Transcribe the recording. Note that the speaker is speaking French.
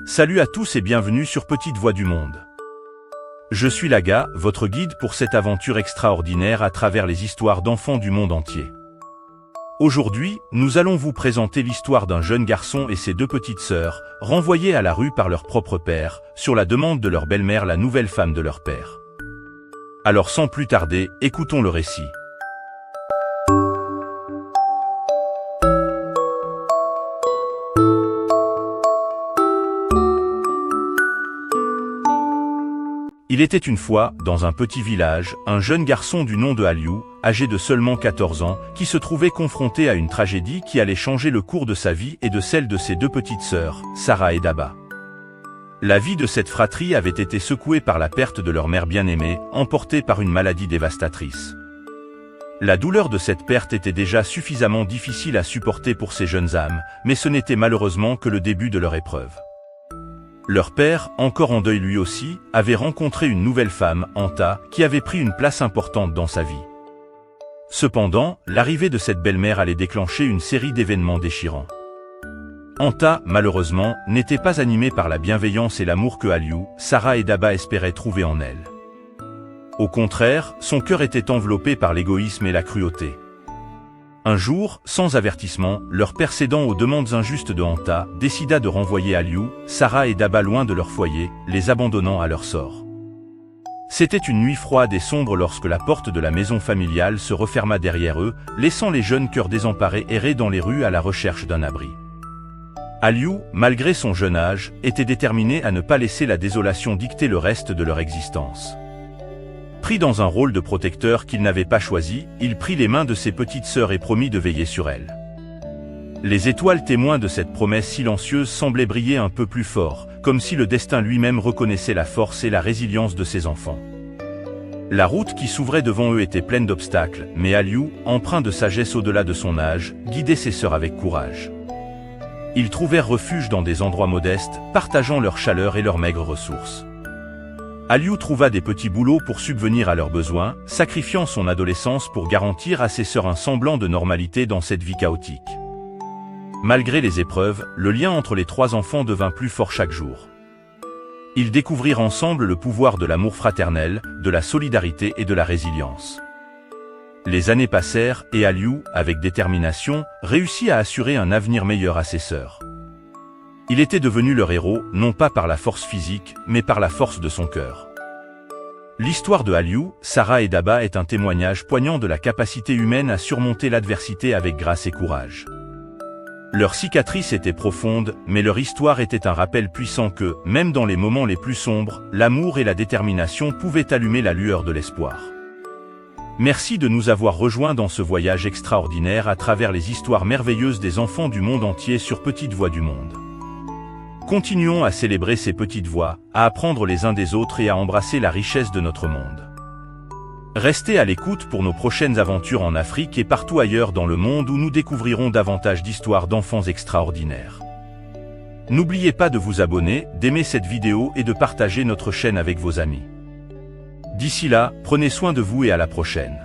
Salut à tous et bienvenue sur Petite Voix du Monde. Je suis Laga, votre guide pour cette aventure extraordinaire à travers les histoires d'enfants du monde entier. Aujourd'hui, nous allons vous présenter l'histoire d'un jeune garçon et ses deux petites sœurs, renvoyés à la rue par leur propre père, sur la demande de leur belle-mère, la nouvelle femme de leur père. Alors sans plus tarder, écoutons le récit. Il était une fois, dans un petit village, un jeune garçon du nom de Aliou, âgé de seulement 14 ans, qui se trouvait confronté à une tragédie qui allait changer le cours de sa vie et de celle de ses deux petites sœurs, Sarah et Daba. La vie de cette fratrie avait été secouée par la perte de leur mère bien-aimée, emportée par une maladie dévastatrice. La douleur de cette perte était déjà suffisamment difficile à supporter pour ces jeunes âmes, mais ce n'était malheureusement que le début de leur épreuve. Leur père, encore en deuil lui aussi, avait rencontré une nouvelle femme, Anta, qui avait pris une place importante dans sa vie. Cependant, l'arrivée de cette belle-mère allait déclencher une série d'événements déchirants. Anta, malheureusement, n'était pas animée par la bienveillance et l'amour que Aliou, Sarah et Daba espéraient trouver en elle. Au contraire, son cœur était enveloppé par l'égoïsme et la cruauté. Un jour, sans avertissement, leur père cédant aux demandes injustes de Anta, décida de renvoyer Aliou, Sarah et Daba loin de leur foyer, les abandonnant à leur sort. C'était une nuit froide et sombre lorsque la porte de la maison familiale se referma derrière eux, laissant les jeunes cœurs désemparés errer dans les rues à la recherche d'un abri. Aliou, malgré son jeune âge, était déterminé à ne pas laisser la désolation dicter le reste de leur existence. Pris dans un rôle de protecteur qu'il n'avait pas choisi, il prit les mains de ses petites sœurs et promit de veiller sur elles. Les étoiles témoins de cette promesse silencieuse semblaient briller un peu plus fort, comme si le destin lui-même reconnaissait la force et la résilience de ses enfants. La route qui s'ouvrait devant eux était pleine d'obstacles, mais Aliou, empreint de sagesse au-delà de son âge, guidait ses sœurs avec courage. Ils trouvèrent refuge dans des endroits modestes, partageant leur chaleur et leurs maigres ressources. Aliou trouva des petits boulots pour subvenir à leurs besoins, sacrifiant son adolescence pour garantir à ses sœurs un semblant de normalité dans cette vie chaotique. Malgré les épreuves, le lien entre les trois enfants devint plus fort chaque jour. Ils découvrirent ensemble le pouvoir de l'amour fraternel, de la solidarité et de la résilience. Les années passèrent et Aliou, avec détermination, réussit à assurer un avenir meilleur à ses sœurs. Il était devenu leur héros, non pas par la force physique, mais par la force de son cœur. L'histoire de Aliou, Sarah et Daba est un témoignage poignant de la capacité humaine à surmonter l'adversité avec grâce et courage. Leur cicatrice était profonde, mais leur histoire était un rappel puissant que, même dans les moments les plus sombres, l'amour et la détermination pouvaient allumer la lueur de l'espoir. Merci de nous avoir rejoints dans ce voyage extraordinaire à travers les histoires merveilleuses des enfants du monde entier sur Petite Voix du Monde. Continuons à célébrer ces petites voix, à apprendre les uns des autres et à embrasser la richesse de notre monde. Restez à l'écoute pour nos prochaines aventures en Afrique et partout ailleurs dans le monde où nous découvrirons davantage d'histoires d'enfants extraordinaires. N'oubliez pas de vous abonner, d'aimer cette vidéo et de partager notre chaîne avec vos amis. D'ici là, prenez soin de vous et à la prochaine.